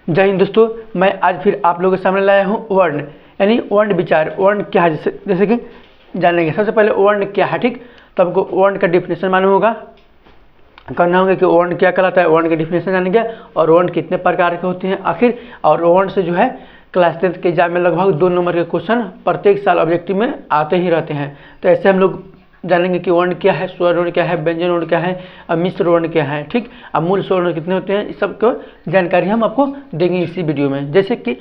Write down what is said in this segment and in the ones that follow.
जय हिंद दोस्तों, मैं आज फिर आप लोगों के सामने लाया हूँ वर्ण यानी वर्ण विचार। वर्ण क्या है जैसे कि जानेंगे। सबसे पहले वर्ण क्या है, ठीक। तो आपको वर्ण का डिफिनेशन मालूम होगा, करना होगा कि वर्ण क्या कहलाता है, वर्ण का डिफिनेशन जानेंगे और वर्ण कितने प्रकार के होते हैं आखिर। और वर्ण से जो है क्लास 10 के एग्जाम में लगभग 2 नंबर के क्वेश्चन प्रत्येक साल ऑब्जेक्टिव में आते ही रहते हैं। तो ऐसे हम लोग जानेंगे कि वर्ण क्या है, स्वर वर्ण क्या है, व्यंजन वर्ण क्या है और मिश्र वर्ण क्या है, ठीक। अब मूल स्वर वर्ण कितने होते हैं, इस सब को जानकारी हम आपको देंगे इसी वीडियो में। जैसे कि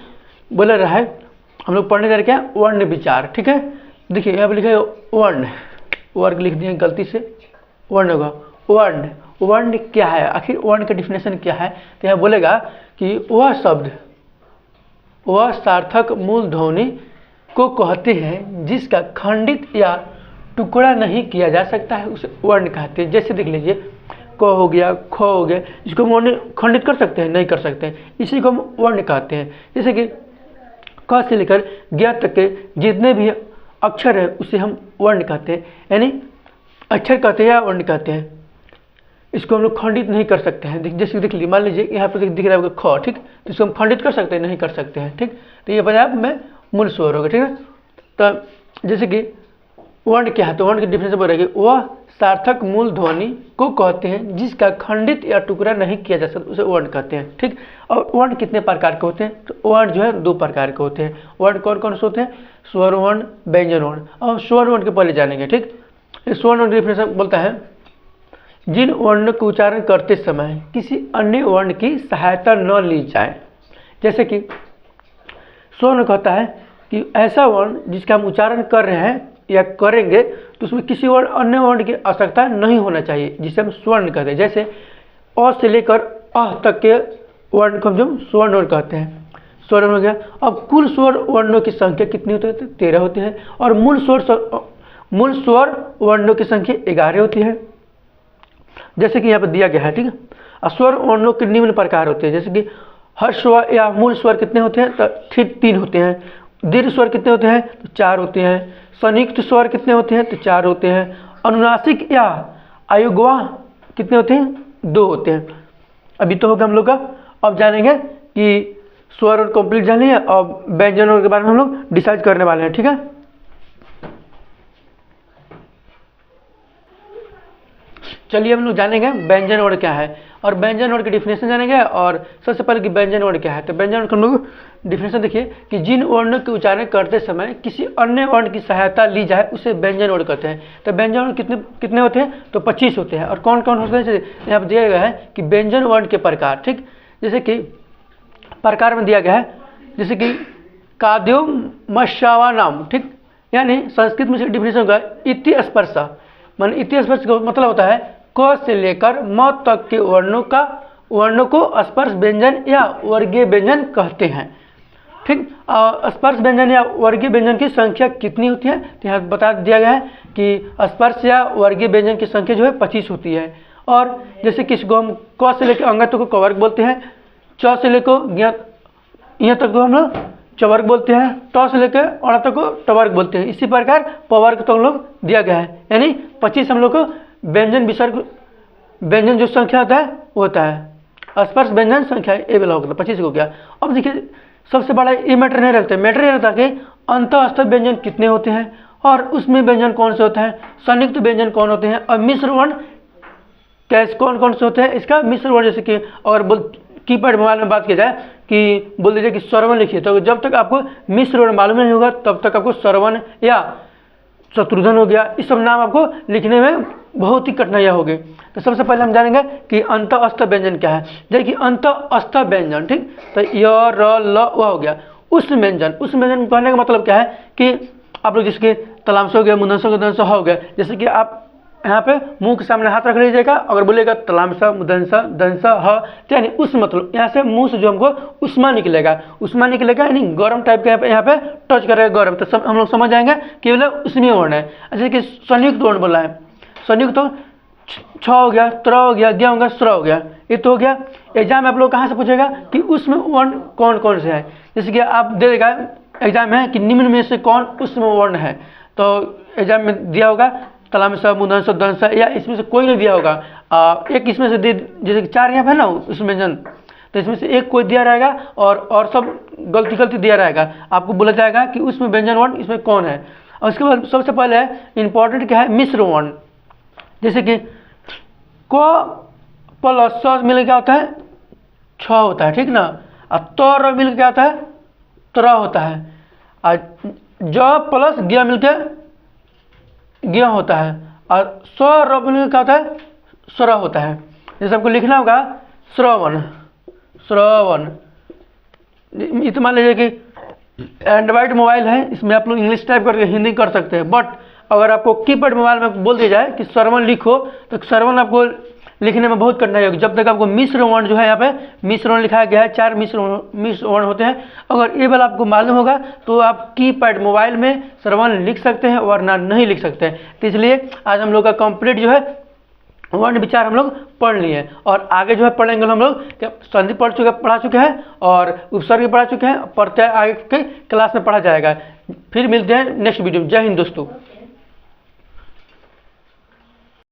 बोला रहा है, हम लोग पढ़ने जा रहे हैं वर्ण विचार, ठीक है। देखिए यहाँ पर लिखा है वर्ण, वर्ग लिख दिए गलती से, वर्ण होगा। वर्ण वर्ण क्या है, आखिर वर्ण का डिफिनेशन क्या है। तो यहाँ बोलेगा कि वह शब्द, वह सार्थक मूल ध्वनि को कहते हैं जिसका खंडित या टुकड़ा नहीं किया जा सकता है, उसे वर्ण कहते हैं। जैसे देख लीजिए, क हो गया, ख हो गया, इसको हम वर्ण खंडित कर सकते हैं, नहीं कर सकते हैं, इसी को हम वर्ण कहते हैं। जैसे कि क से लेकर ज्ञ तक के जितने भी अक्षर है उसे हम वर्ण कहते हैं, यानी अक्षर कहते हैं या वर्ण कहते हैं। इसको हम लोग खंडित नहीं कर सकते हैं। जैसे देख लीजिए, मान लीजिए यहाँ पर दिख रहा है ख, ठीक। तो इसको हम खंडित कर सकते हैं, नहीं कर सकते हैं, ठीक। तो ये पंजाब में मूल स्वर होगा, ठीक है। तो जैसे कि वर्ण क्या है, तो वर्ण की डिफिनेशन बोल रही है कि वह सार्थक मूल ध्वनि को कहते हैं जिसका खंडित या टुकड़ा नहीं किया जा सकता, उसे वर्ण कहते हैं, ठीक। और वर्ण कितने प्रकार के होते हैं, तो वर्ण जो है 2 प्रकार के होते हैं। वर्ण कौन कौन से होते हैं, स्वर वर्ण, व्यंजन वर्ण। और स्वर वर्ण के पहले जानेंगे, ठीक। स्वर वर्ण डिफिनेशन बोलता है जिन वर्ण का उच्चारण करते समय किसी अन्य वर्ण की सहायता न ली जाए। जैसे कि स्वर कहता है कि ऐसा वर्ण जिसका हम उच्चारण कर रहे हैं या करेंगे तो उसमें किसी और अन्य वर्ण की आवश्यकता नहीं होना चाहिए, जिसे हम स्वर्ण कहते हैं। जैसे अ से लेकर अ तक के वर्ण को हम स्वर्ण वर्ण कहते हैं, स्वर्ण हो गया। अब कुल स्वर वर्णों की संख्या कितनी होती है, 13 होती है। और मूल स्वर वर्णों की संख्या 11 होती है, जैसे कि यहाँ पर दिया गया है, ठीक है। स्वर वर्णों के निम्न प्रकार होते हैं, जैसे कि हर्ष स्वर या मूल स्वर कितने होते हैं, तो ठीक 3 होते हैं। दीर्घ स्वर कितने होते हैं, तो 4 होते हैं। संयुक्त स्वर कितने होते हैं, तो 4 होते हैं। अनुनासिक या आयुग्वा कितने होते हैं, 2 होते हैं। अभी तो होगा हम लोग का। अब जानेंगे कि स्वर और कंप्लीट जानेंगे और व्यंजनों के बारे में हम लोग डिसाइड करने वाले हैं, ठीक है। चलिए हम लोग जानेंगे व्यंजन वर्ण क्या है और व्यंजन वर्ण की डिफिनेशन जानेंगे। और सबसे पहले कि व्यंजन वर्ण क्या है, तो व्यंजन वर्ण का हम लोग डिफिनेशन देखिए कि जिन वर्णों के उच्चारण करते समय किसी अन्य वर्ण की सहायता ली जाए उसे व्यंजन वर्ण कहते हैं। तो व्यंजन वर्ण कितने होते हैं, तो 25 होते हैं। और कौन कौन होते हैं, यहाँ पर दिया गया है कि व्यंजन वर्ण के प्रकार, ठीक। जैसे कि प्रकार में दिया गया है, जैसे कि काद्यो मशावा नाम, ठीक। यानी संस्कृत में डिफिनेशन होगा इति स्पर्श, मान इति स्पर्श का मतलब होता है क से लेकर म तक के वर्णों को स्पर्श व्यंजन या वर्गीय व्यंजन कहते हैं, ठीक। स्पर्श व्यंजन या वर्गीय व्यंजन की संख्या कितनी होती है, तो यहाँ बता दिया गया है कि स्पर्श या वर्गीय व्यंजन की संख्या जो है 25 होती है। और जैसे किसको हम क से लेकर अंग तक को कवर्ग बोलते हैं, च से लेकर यहाँ तक को हम लोग चवर्ग बोलते हैं, ट से लेकर अण तक को टवर्ग बोलते हैं। इसी प्रकार पवर्ग तो हम लोग दिया गया है, यानी 25 हम लोग को व्यंजन विसर्ग व्यंजन जो संख्या होता है वो होता है। स्पर्श व्यंजन संख्या ए वाला होगा, 25 हो गया। अब देखिए सबसे बड़ा ये मैटर नहीं रखते, मैटर ये रहता है कि अंतःस्थ व्यंजन कितने होते हैं और उसमें व्यंजन कौन से होते हैं, संयुक्त व्यंजन कौन होते हैं और मिश्र वर्ण कैसे कौन कौन से होते हैं। इसका मिश्र वर्ण जैसे कि अगर कीपैड मोबाइल में बात की जाए कि बोल दीजिए कि श्रवण लिखिए, तो जब तक आपको मिश्र वर्ण मालूम नहीं होगा तब तक आपको श्रवण या शत्रुघ्न हो गया, इस सब नाम आपको लिखने में बहुत ही कठिनाइयाँ होगी। तो सबसे पहले हम जानेंगे कि अंतःस्थ व्यंजन क्या है। देखिए अंतःस्थ व्यंजन, ठीक। तो य र ल व हो गया। उस व्यंजन कहने का मतलब क्या है कि आप लोग जिसके तलामस हो गया, मुंदंस हो गया। जैसे कि आप यहाँ पे मुंह के सामने हाथ रख लीजिएगा, अगर बोलेगा तलामसा मुदंसा दंसा ह, यानी उस मतलब यहाँ से मुंह से जो हमको उष्मा निकलेगा यानी गर्म टाइप का यहाँ पे टच करेगा गर्म, तो सब हम लोग समझ जाएंगे कि मतलब उसमें वर्ण है। जैसे कि संयुक्त वर्ण बोला है, संयुक्त तो छ हो गया, त्र हो गया, ज्ञ हो गया, स्र हो गया, ये तो हो गया। एग्जाम में आप लोग कहाँ से पूछेगा कि उसमें वर्ण कौन कौन से है। जैसे कि आप दे देगा एग्जाम में कि निम्न में से कौन उसमें वर्ण है, तो एग्जाम में दिया होगा तलामसा मुदंस दंसा, या इसमें से कोई नहीं दिया होगा। एक इसमें से दे, जैसे कि 4 यहाँ पे है ना उसमें व्यंजन, तो इसमें से एक कोई दिया रहेगा और सब गलती गलती दिया रहेगा। आपको बोला जाएगा कि उसमें व्यंजन वर्ण इसमें कौन है। और उसके बाद सबसे पहले है इंपॉर्टेंट क्या है, मिश्र वर्ण। जैसे कि क प्लस स मिल क्या होता है, छ होता है, ठीक ना। और तर मिल क्या होता है, त्र होता है। और ज प्लस ग मिल के ग होता है। और स्वर मिल क्या होता है, स्वर होता है। जैसे आपको लिखना होगा श्रवण, श्रवण। ये मान लीजिए कि एंड्रॉइड मोबाइल है, इसमें आप लोग इंग्लिश टाइप करके हिंदी कर सकते हैं। बट अगर आपको कीपैड मोबाइल में बोल दिया जाए कि श्रवण लिखो, तो श्रवण आपको लिखने में बहुत कठिनाई होगी। जब तक आपको मिश्र वर्ण जो है, यहाँ पे मिश्र वर्ण लिखा गया है, 4 मिश्र वर्ण होते हैं। अगर ये वाला आपको मालूम होगा तो आप कीपैड मोबाइल में श्रवण लिख सकते हैं वरना नहीं लिख सकते हैं। तो इसलिए आज हम लोग का कंप्लीट जो है वर्ण विचार हम लोग पढ़ लिए, और आगे जो है पढ़ेंगे हम लोग संधि पढ़ा चुके हैं और उपसर्ग पढ़ा चुके हैं। प्रत्यय आगे के क्लास में पढ़ा जाएगा। फिर मिलते हैं नेक्स्ट वीडियो में। जय हिंद दोस्तों।